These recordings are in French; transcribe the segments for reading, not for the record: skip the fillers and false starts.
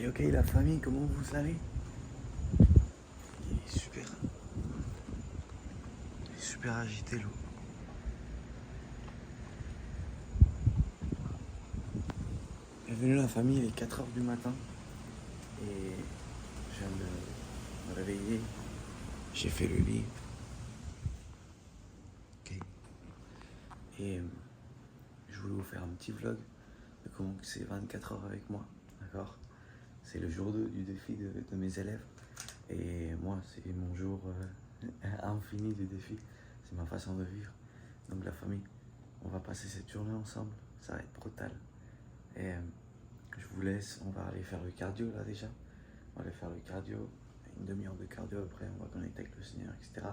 Ok, la famille, comment vous allez? Il est super agité l'eau. Bienvenue la famille, il est 4 h du matin et je viens de me réveiller. J'ai fait le lit. Ok. Et je voulais vous faire un petit vlog de comment c'est 24 heures avec moi, d'accord? C'est le jour du défi de mes élèves et moi c'est mon jour infini de défi, c'est ma façon de vivre. Donc la famille, on va passer cette journée ensemble, ça va être brutal. Et je vous laisse, on va aller faire le cardio là déjà. On va aller faire le cardio, une demi-heure de cardio après, on va connecter avec le Seigneur, etc.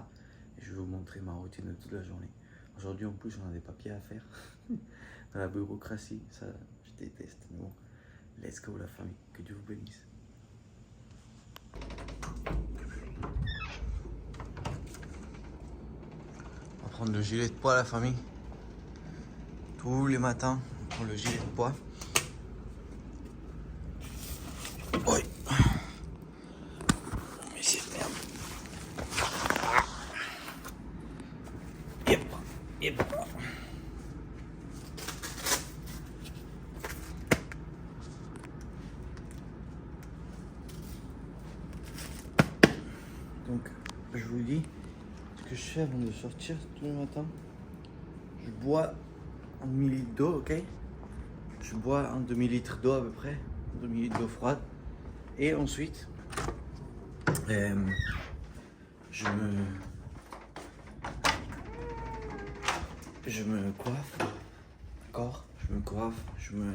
Et je vais vous montrer ma routine de toute la journée. Aujourd'hui en plus on a des papiers à faire. Dans la bureaucratie, ça je déteste. Mais bon, let's go la famille, que Dieu vous bénisse. On va prendre le gilet de poids la famille. Tous les matins, on prend le gilet de poids. Oui. Mais c'est merde. Yep. Donc, je vous dis, ce que je fais avant de sortir tous les matins, je bois un demi-litre d'eau, ok? Je bois un demi-litre d'eau à peu près, un demi-litre d'eau froide. Et ensuite, je me coiffe, d'accord? Je me coiffe, je me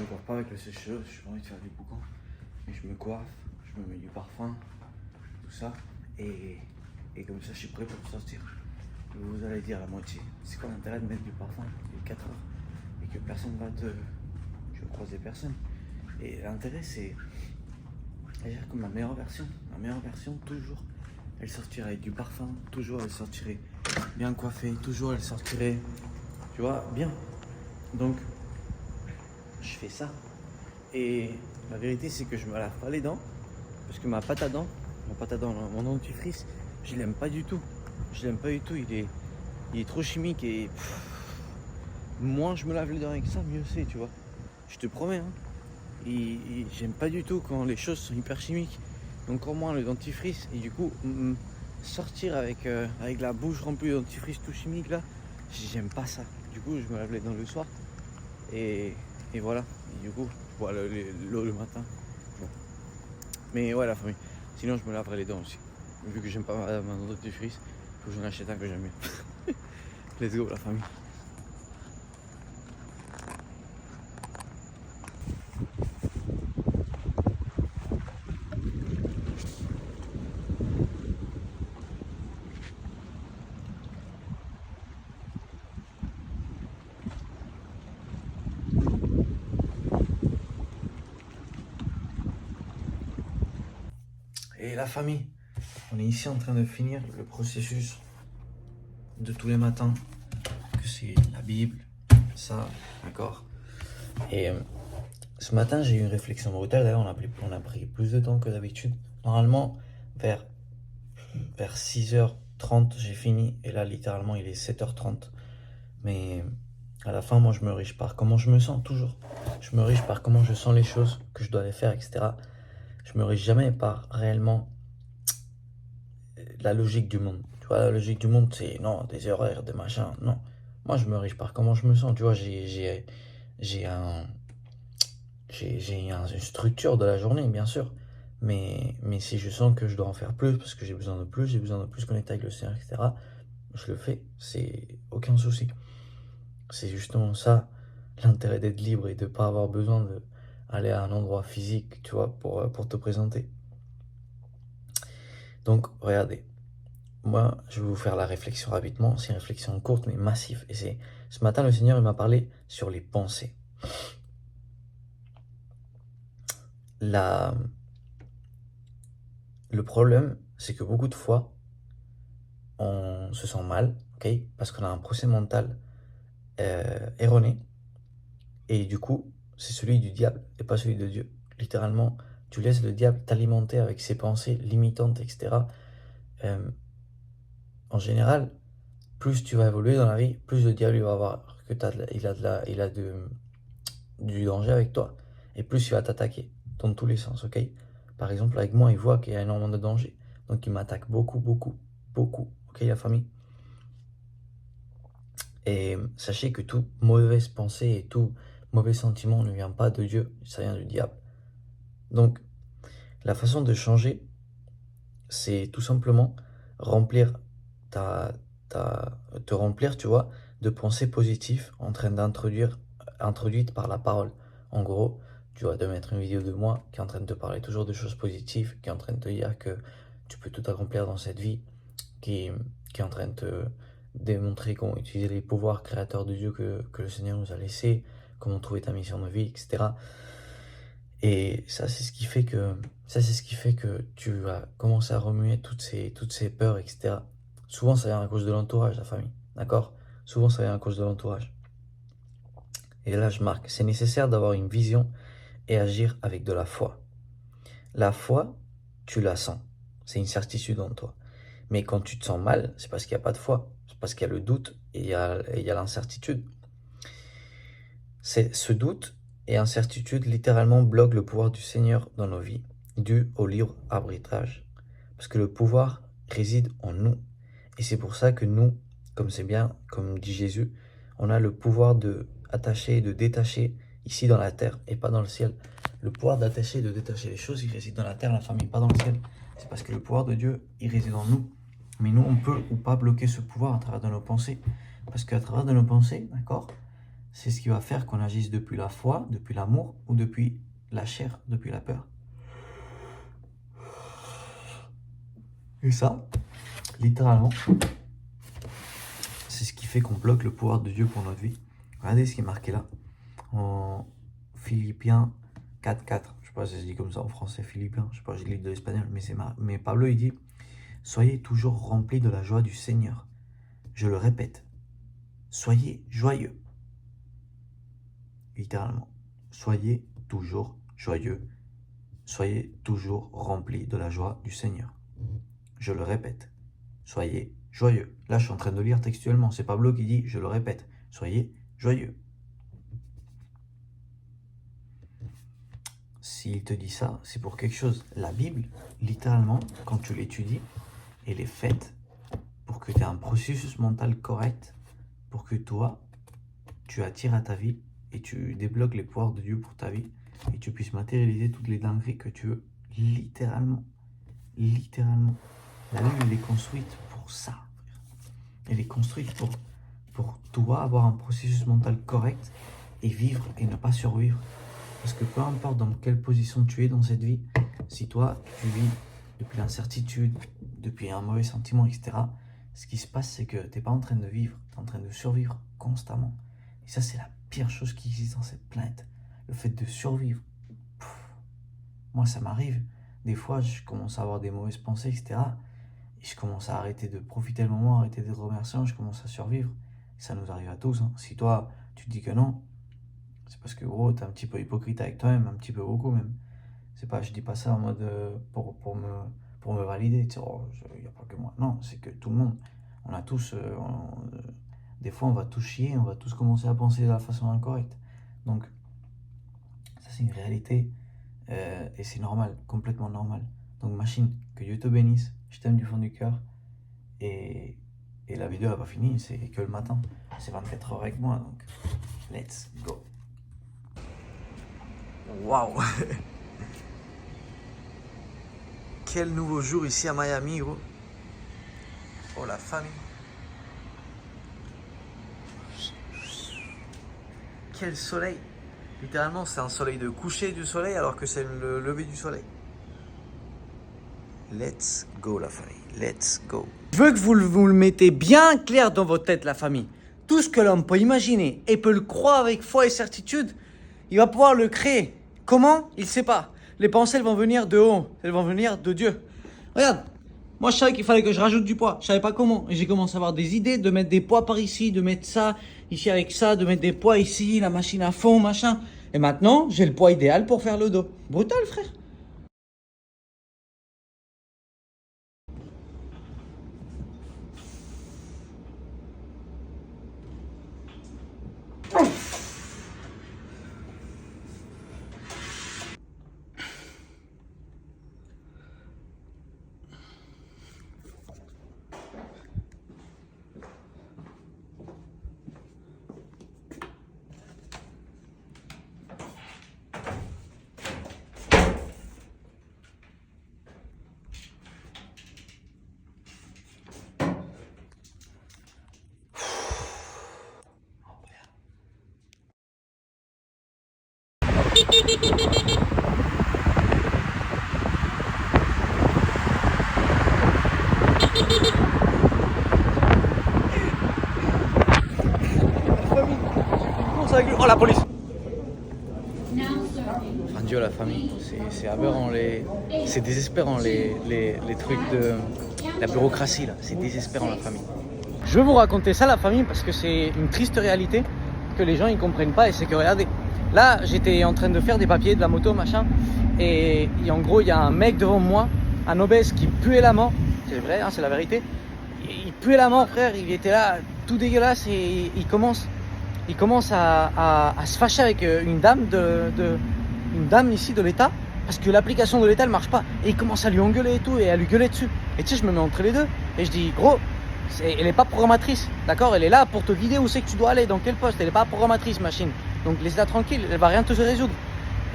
coiffe pas avec le sèche-cheveux, je pas envie de faire du boucan. Mais je me coiffe, je me mets du parfum, tout ça. Et comme ça, je suis prêt pour sortir. Vous allez dire la moitié. C'est quoi l'intérêt de mettre du parfum il est 4 heures et que personne va te... Tu vas croiser personne. Et l'intérêt, c'est agir comme ma meilleure version. Ma meilleure version, toujours, elle sortirait avec du parfum. Toujours, elle sortirait bien coiffée. Toujours, elle sortirait, tu vois, bien. Donc, je fais ça. Et la vérité, c'est que je me lave pas les dents. Parce que ma pâte à dents, mon dentifrice, je l'aime pas du tout. Il est trop chimique et moins je me lave les dents avec ça, mieux c'est, tu vois. Je te promets, hein. Et j'aime pas du tout quand les choses sont hyper chimiques. Donc au moins le dentifrice, et du coup, sortir avec la bouche remplie de dentifrice tout chimique là, j'aime pas ça. Du coup, je me lave les dents le soir et voilà. Et du coup, je bois l'eau le matin. Bon. Mais ouais, la famille. Sinon, je me laverai les dents aussi. Vu que j'aime pas ma dentifrice, faut que j'en achète un que j'aime bien. Let's go, la famille. Et la famille, on est ici en train de finir le processus de tous les matins, que c'est la Bible, ça, d'accord. Et ce matin, j'ai eu une réflexion brutale. D'ailleurs, on a pris plus de temps que d'habitude. Normalement, vers 6h30, j'ai fini. Et là, littéralement, il est 7h30. Mais à la fin, moi, je me rige par comment je me sens, toujours. Je me rige par comment je sens les choses, que je dois les faire, etc. Je me rige jamais par réellement la logique du monde. Tu vois, la logique du monde, c'est non, des horaires, des machins, non. Moi, je me rige par comment je me sens. Tu vois, j'ai une structure de la journée, bien sûr. Mais si je sens que je dois en faire plus, parce que j'ai besoin de plus connecter avec le Seigneur, etc., je le fais, c'est aucun souci. C'est justement ça, l'intérêt d'être libre et de ne pas avoir besoin d'aller à un endroit physique, tu vois, pour te présenter. Donc, regardez, moi, je vais vous faire la réflexion rapidement. C'est une réflexion courte mais massive. Et ce matin, le Seigneur il m'a parlé sur les pensées. Le problème, c'est que beaucoup de fois, on se sent mal, ok, parce qu'on a un procès mental erroné. Et du coup, c'est celui du diable et pas celui de Dieu. littéralement, tu laisses le diable t'alimenter avec ses pensées limitantes, etc., en général, plus tu vas évoluer dans la vie, plus le diable il va voir que du danger avec toi. Et plus il va t'attaquer dans tous les sens, ok? Par exemple, avec moi, il voit qu'il y a énormément de danger. Donc il m'attaque beaucoup, beaucoup, beaucoup. Ok, la famille? Et sachez que toute mauvaise pensée et tout mauvais sentiment ne vient pas de Dieu, ça vient du diable. Donc, la façon de changer, c'est tout simplement remplir te remplir, tu vois, de pensées positives introduites par la parole. En gros, tu vas te mettre une vidéo de moi qui est en train de te parler toujours de choses positives, qui est en train de te dire que tu peux tout accomplir dans cette vie, qui est en train de te démontrer comment utiliser les pouvoirs créateurs de Dieu que le Seigneur nous a laissés, comment trouver ta mission de vie, etc. Et ça, c'est ce qui fait que tu vas commencer à remuer toutes ces peurs, etc. Souvent, ça vient à cause de l'entourage, la famille, d'accord? Souvent, ça vient à cause de l'entourage. Et là, je marque, c'est nécessaire d'avoir une vision et agir avec de la foi. La foi, tu la sens, c'est une certitude en toi. Mais quand tu te sens mal, c'est parce qu'il n'y a pas de foi, c'est parce qu'il y a le doute et il y a l'incertitude. Ce doute et incertitude littéralement bloquent le pouvoir du Seigneur dans nos vies, dû au libre arbitrage. Parce que le pouvoir réside en nous. Et c'est pour ça que nous, comme dit Jésus, on a le pouvoir de attacher et de détacher ici dans la terre et pas dans le ciel. Le pouvoir d'attacher et de détacher les choses, il réside dans la terre, la famille, pas dans le ciel. C'est parce que le pouvoir de Dieu, il réside en nous. Mais nous, on peut ou pas bloquer ce pouvoir à travers de nos pensées. Parce qu'à travers de nos pensées, d'accord, c'est ce qui va faire qu'on agisse depuis la foi, depuis l'amour ou depuis la chair, depuis la peur. Et ça, littéralement, c'est ce qui fait qu'on bloque le pouvoir de Dieu pour notre vie. Regardez ce qui est marqué là, en Philippiens 4.4. Je sais pas si ça se dit comme ça en français, Philippiens. Je sais pas, je lis de l'espagnol, mais Pablo, il dit « Soyez toujours remplis de la joie du Seigneur. » Je le répète, soyez joyeux. Littéralement, soyez toujours joyeux. Soyez toujours remplis de la joie du Seigneur. Je le répète, soyez joyeux. Là, je suis en train de lire textuellement. C'est Pablo qui dit, je le répète, soyez joyeux. S'il te dit ça, c'est pour quelque chose. La Bible, littéralement, quand tu l'étudies, elle est faite pour que tu aies un processus mental correct, pour que toi, tu attires à ta vie et tu débloques les pouvoirs de Dieu pour ta vie et tu puisses matérialiser toutes les dingueries que tu veux. Littéralement. Littéralement. La Bible, elle est construite pour ça. Elle est construite pour toi avoir un processus mental correct et vivre et ne pas survivre. Parce que peu importe dans quelle position tu es dans cette vie, si toi, tu vis depuis l'incertitude, depuis un mauvais sentiment, etc., ce qui se passe, c'est que tu n'es pas en train de vivre, tu es en train de survivre constamment. Et ça, c'est la pire chose qui existe dans cette planète. Le fait de survivre. Moi, ça m'arrive. Des fois, je commence à avoir des mauvaises pensées, etc. Et je commence à arrêter de profiter le moment, arrêter d'être remerciant, je commence à survivre. Et ça nous arrive à tous. Hein. Si toi, tu te dis que non, c'est parce que gros, t'es un petit peu hypocrite avec toi-même, un petit peu beaucoup même. C'est pas, je dis pas ça en mode pour me valider. Il n'y a pas que moi. Non, c'est que tout le monde. On a tous. Des fois, on va tous chier, on va tous commencer à penser de la façon incorrecte. Donc, ça, c'est une réalité. Et c'est normal, complètement normal. Donc, machine, que Dieu te bénisse. Je t'aime du fond du cœur. Et la vidéo n'a pas fini, c'est que le matin. C'est 24 heures avec moi, donc let's go. Waouh. Quel nouveau jour ici à Miami, gros. Oh, la famille. Quel soleil. Littéralement, c'est un soleil de coucher du soleil alors que c'est le lever du soleil. Let's go, la famille. Let's go. Je veux que vous le mettez bien clair dans votre tête, la famille. Tout ce que l'homme peut imaginer et peut le croire avec foi et certitude, il va pouvoir le créer. Comment? Il ne sait pas. Les pensées, elles vont venir de haut. Elles vont venir de Dieu. Regarde. Moi, je savais qu'il fallait que je rajoute du poids. Je savais pas comment. Et j'ai commencé à avoir des idées de mettre des poids par ici, de mettre ça ici avec ça, de mettre des poids ici, la machine à fond, machin. Et maintenant, j'ai le poids idéal pour faire le dos. Brutal, frère. Oh la police! Enfin Dieu la famille, c'est aberrant, c'est désespérant les trucs de la bureaucratie là, c'est désespérant la famille. Je veux vous raconter ça la famille parce que c'est une triste réalité que les gens ils comprennent pas et c'est que regardez, là j'étais en train de faire des papiers de la moto machin et en gros il y a un mec devant moi, un obèse qui puait la mort, c'est vrai, hein, c'est la vérité, il puait la mort frère, il était là tout dégueulasse et il commence à se fâcher avec une dame ici de l'État parce que l'application de l'État elle marche pas et il commence à lui engueuler et tout et à lui gueuler dessus et tu sais je me mets entre les deux et je dis gros elle est pas programmatrice, d'accord, elle est là pour te guider où c'est que tu dois aller, dans quel poste, elle est pas programmatrice machine, donc laisse-la tranquille, elle va rien te résoudre.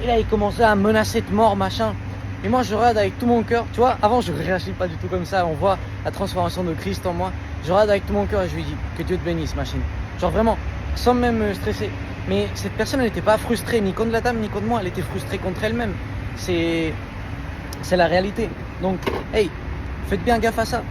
Et là il commençait à menacer de mort machin et moi je regarde avec tout mon cœur, tu vois, avant je réagis pas du tout comme ça, on voit la transformation de Christ en moi, je regarde avec tout mon cœur et je lui dis que Dieu te bénisse machine, genre vraiment sans même me stresser. Mais cette personne, elle n'était pas frustrée ni contre la dame ni contre moi, elle était frustrée contre elle-même. C'est la réalité. Donc, hey, faites bien gaffe à ça.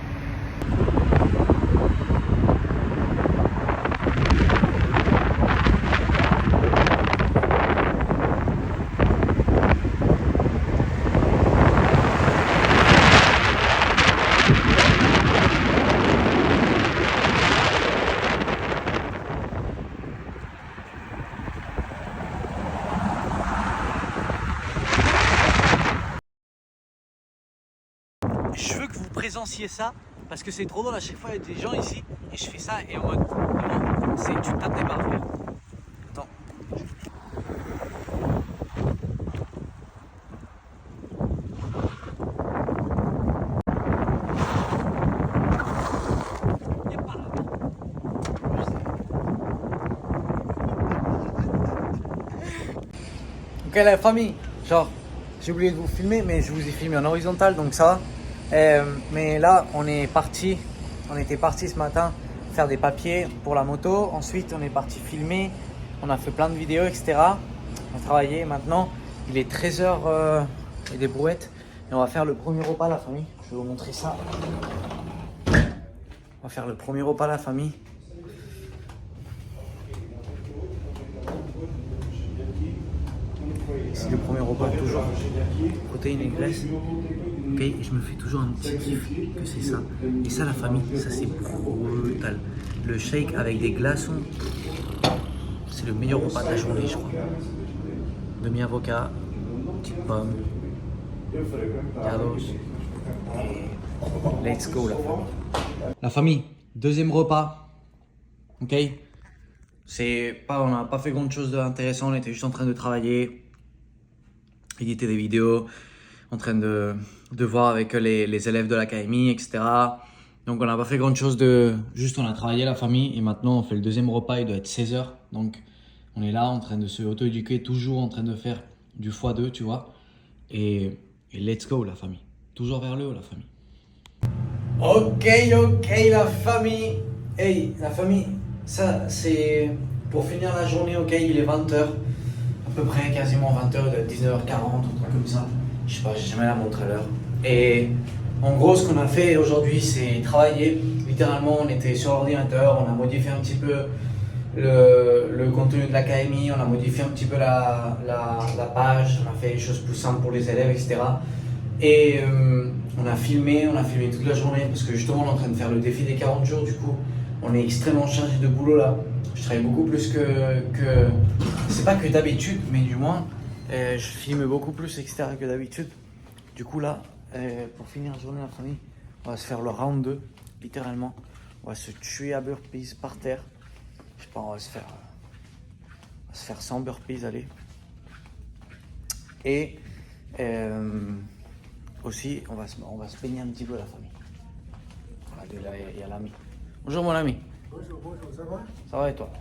Je veux que vous présenciez ça parce que c'est trop drôle, à chaque fois il y a des gens ici et je fais ça et en mode vraiment, tu tapes des barres frère. Attends. Ok la famille, genre j'ai oublié de vous filmer mais je vous ai filmé en horizontal donc ça va. Mais là on était parti ce matin faire des papiers pour la moto, ensuite on est parti filmer, on a fait plein de vidéos etc. On a travaillé, maintenant il est 13h et des brouettes et on va faire le premier repas la famille, je vais vous montrer ça. On va faire le premier repas la famille. C'est le premier repas, toujours protéines et graisses. Ok, et je me fais toujours un petit kiff que c'est ça. Et ça, la famille, ça c'est brutal. Le shake avec des glaçons, c'est le meilleur repas de la journée, je crois. Demi-avocat, petite pomme, gardos. Et let's go, la famille. La famille, deuxième repas. Ok, on n'a pas fait grand chose d'intéressant, on était juste en train de travailler, éditer des vidéos, en train de voir avec les élèves de l'académie, etc. Donc on n'a pas fait grand chose juste on a travaillé la famille et maintenant on fait le deuxième repas, il doit être 16h. Donc on est là en train de se auto-éduquer, toujours en train de faire du x2, tu vois. Et let's go la famille, toujours vers le haut la famille. Ok la famille. Hey la famille, ça c'est pour finir la journée, ok, il est 20h. À peu près quasiment 20h, de 19h40, un truc comme ça. Je sais pas, j'ai jamais la montre à l'heure. Et en gros, ce qu'on a fait aujourd'hui, c'est travailler. Littéralement, on était sur l'ordinateur, on a modifié un petit peu le contenu de l'académie, on a modifié un petit peu la page, on a fait les choses plus simples pour les élèves, etc. Et on a filmé toute la journée parce que justement, on est en train de faire le défi des 40 jours. Du coup, On est extrêmement chargé de boulot là. Je travaille beaucoup plus que... C'est pas que d'habitude, mais du moins, je filme beaucoup plus, etc. que d'habitude. Du coup là, pour finir la journée la famille, on va se faire le round 2, littéralement. On va se tuer à burpees par terre. Je sais pas, on va se faire 100 burpees, allez. Et aussi, on va se baigner un petit peu la famille. Voilà, il y a l'ami. Bonjour mon ami. Bonjour, ça va? Ça va et toi?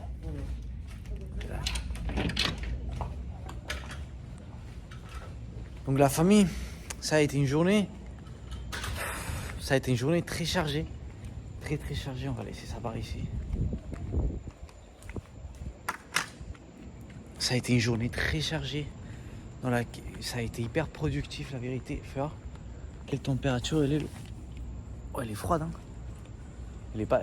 Donc la famille, ça a été une journée très chargée. Très chargée, on va laisser ça par ici. Ça a été une journée très chargée. Ça a été hyper productif la vérité. Faire quelle température elle est? Oh, elle est froide, hein. Elle est pas...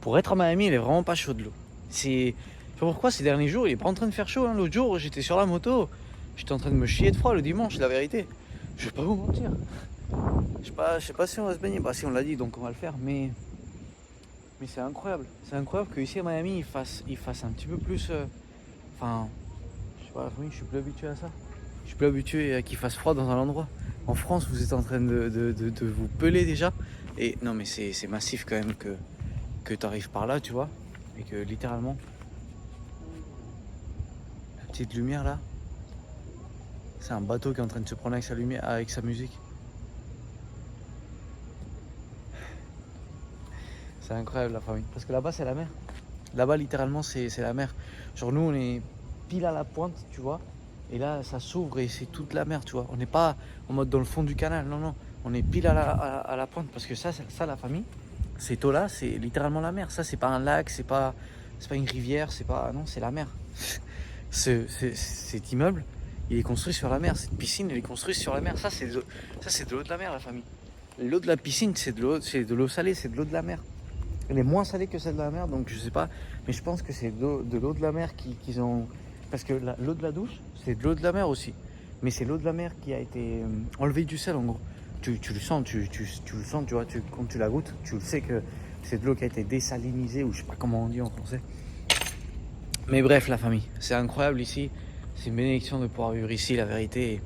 Pour être à Miami, elle est vraiment pas chaude l'eau. Je sais pas pourquoi ces derniers jours, il est pas en train de faire chaud. Hein. L'autre jour, j'étais sur la moto, j'étais en train de me chier de froid le dimanche, la vérité. Je vais pas vous mentir. Je sais pas si on va se baigner. Bah si on l'a dit, donc on va le faire. Mais c'est incroyable. C'est incroyable qu'ici à Miami, il fasse un petit peu plus. Enfin, je sais pas, oui, je suis plus habitué à ça. Je suis plus habitué à qu'il fasse froid dans un endroit. En France, vous êtes en train de vous peler déjà. Et non, mais c'est massif quand même que tu arrives par là, tu vois. Et que littéralement, la petite lumière là, c'est un bateau qui est en train de se prendre avec sa lumière, avec sa musique. C'est incroyable la famille. Parce que là-bas, c'est la mer. Là-bas, littéralement, c'est la mer. Genre, nous, on est pile à la pointe, tu vois. Et là, ça s'ouvre et c'est toute la mer, tu vois. On n'est pas en mode dans le fond du canal, non. On est pile à la pointe. Parce que ça, la famille, cette eau-là, c'est littéralement la mer. Ça, c'est pas un lac, c'est pas une rivière, non, c'est la mer. Cet immeuble, il est construit sur la mer. Cette piscine, elle est construite sur la mer. Ça, c'est de l'eau de la mer, la famille. L'eau de la piscine, c'est de l'eau salée, c'est de l'eau de la mer. Elle est moins salée que celle de la mer, donc je sais pas. Mais je pense que c'est de l'eau de la mer qu'ils ont... Parce que l'eau de la douche, c'est de l'eau de la mer aussi. Mais c'est l'eau de la mer qui a été enlevée du sel, en gros. Tu le sens, tu le sens, tu vois, quand tu la goûtes, tu le sais que c'est de l'eau qui a été désalinisée, ou je sais pas comment on dit en français. Mais bref, la famille, c'est incroyable ici. C'est une bénédiction de pouvoir vivre ici, la vérité.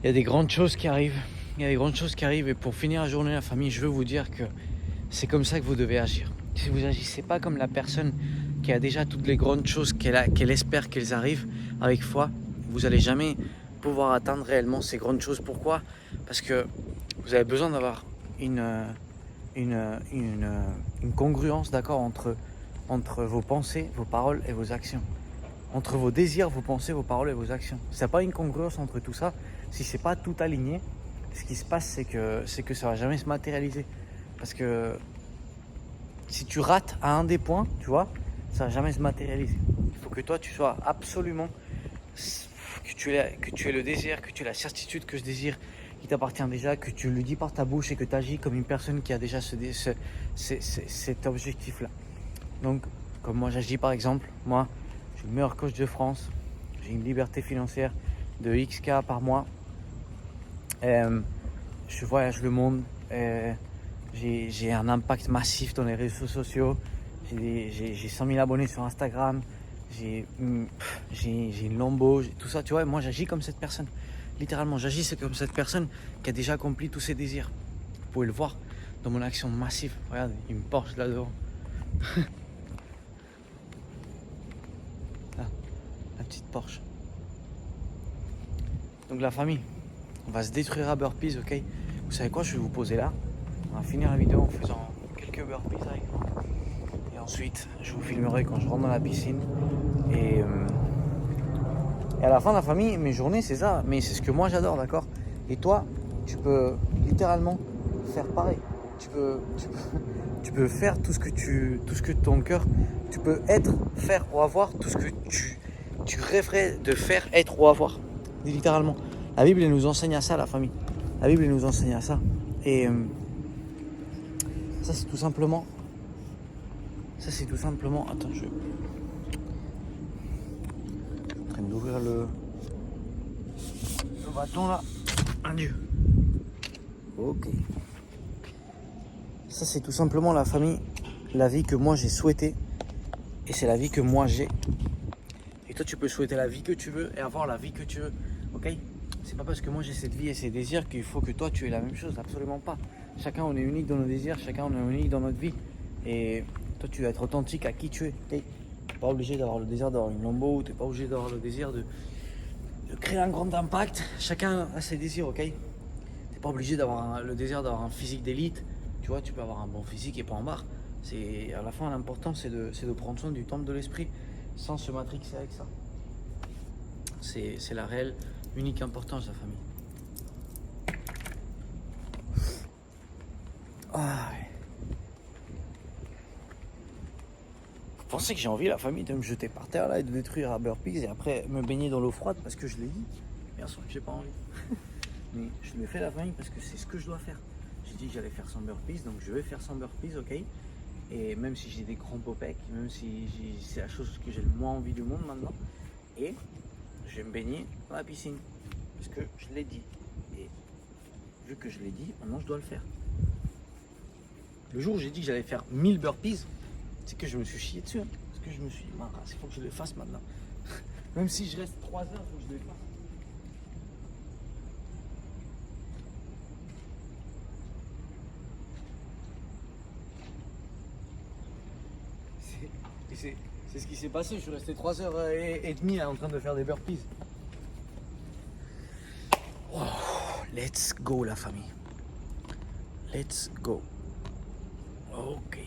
Il y a des grandes choses qui arrivent. Et pour finir la journée, la famille, je veux vous dire que c'est comme ça que vous devez agir. Si vous agissez pas comme la personne qui a déjà toutes les grandes choses qu'elle espère qu'elles arrivent avec foi, vous allez jamais pouvoir atteindre réellement ces grandes choses. Pourquoi? Parce que vous avez besoin d'avoir une congruence, d'accord, entre vos pensées, vos paroles et vos actions. Entre vos désirs, vos pensées, vos paroles et vos actions. Si il n'y a pas une congruence entre tout ça, si c'est pas tout aligné, ce qui se passe, c'est que ça va jamais se matérialiser. Parce que si tu rates à un des points, tu vois, ça va jamais se matérialiser. Il faut que toi, tu sois absolument... que tu aies le désir, que tu aies la certitude que ce désir, il t'appartient déjà, que tu le dis par ta bouche et que tu agis comme une personne qui a déjà cet objectif-là. Donc, comme moi j'agis par exemple, moi, je suis le meilleur coach de France, j'ai une liberté financière de XK par mois, je voyage le monde, j'ai un impact massif dans les réseaux sociaux, j'ai 100 000 abonnés sur Instagram, j'ai une Lambo, tout ça, tu vois, moi j'agis comme cette personne. Littéralement, j'agis comme cette personne qui a déjà accompli tous ses désirs. Vous pouvez le voir dans mon action massive. Regarde, il me Porsche là-dedans. Là, la petite Porsche. Donc la famille, on va se détruire à burpees, ok? Vous savez quoi, je vais vous poser là. On va finir la vidéo en faisant quelques burpees avec moi. Et ensuite, je vous filmerai quand je rentre dans la piscine. Et à la fin de la famille, mes journées, c'est ça. Mais c'est ce que moi j'adore, d'accord? Et toi, tu peux littéralement faire pareil. Tu peux faire tout ce que ton cœur, tu peux être, faire ou avoir tout ce que tu rêverais de faire, être ou avoir. Littéralement. La Bible, elle nous enseigne à ça, la famille. La Bible, elle nous enseigne à ça. Et ça, c'est tout simplement... Attends, je suis en train d'ouvrir le bâton là. Adieu. Ok. Ça, c'est tout simplement la famille. la vie que moi j'ai souhaitée. Et c'est la vie que moi j'ai. Et toi, tu peux souhaiter la vie que tu veux et avoir la vie que tu veux. Ok? C'est pas parce que moi j'ai cette vie et ces désirs qu'il faut que toi tu aies la même chose. Absolument pas. Chacun on est unique dans nos désirs, chacun on est unique dans notre vie. Et toi tu dois être authentique à qui tu es. Okay? T'es pas obligé d'avoir le désir d'avoir une Lambo, t'es pas obligé d'avoir le désir de créer un grand impact. Chacun a ses désirs, ok? T'es pas obligé d'avoir le désir d'avoir un physique d'élite. Tu vois, tu peux avoir un bon physique et pas en barre. C'est à la fin l'important c'est de prendre soin du temple de l'esprit sans se matrixer avec ça. C'est la réelle unique importance, la famille. Ah ouais. Vous pensez que j'ai envie, la famille, de me jeter par terre là et de détruire à burpees et après me baigner dans l'eau froide parce que je l'ai dit? Bien sûr que j'ai pas envie. Mais je le fais, la famille, parce que c'est ce que je dois faire. J'ai dit que j'allais faire 100 burpees, donc je vais faire 100 burpees, ok? Et même si j'ai des grands popecs, même si c'est la chose que j'ai le moins envie du monde maintenant, et je vais me baigner dans la piscine. Parce que je l'ai dit. Et vu que je l'ai dit, maintenant je dois le faire. Le jour où j'ai dit que j'allais faire 1000 burpees, c'est que je me suis chié dessus. Hein. Parce que je me suis dit, il faut que je le fasse maintenant. Même si je reste 3 heures, il faut que je le fasse. C'est ce qui s'est passé. Je suis resté 3h30 en train de faire des burpees. Oh, let's go, la famille. Let's go. Ok.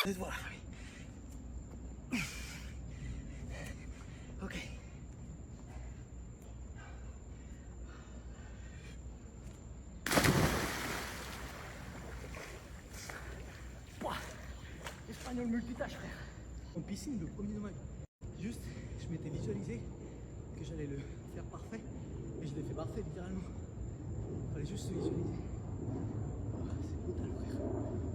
Let's go, la famille. Ok. Espagnol multitâche, frère. En piscine, le premier de ma vie. Juste, je m'étais visualisé que j'allais le faire parfait. Et je l'ai fait parfait, littéralement. Il fallait juste se visualiser. Oh, c'est brutal, frère.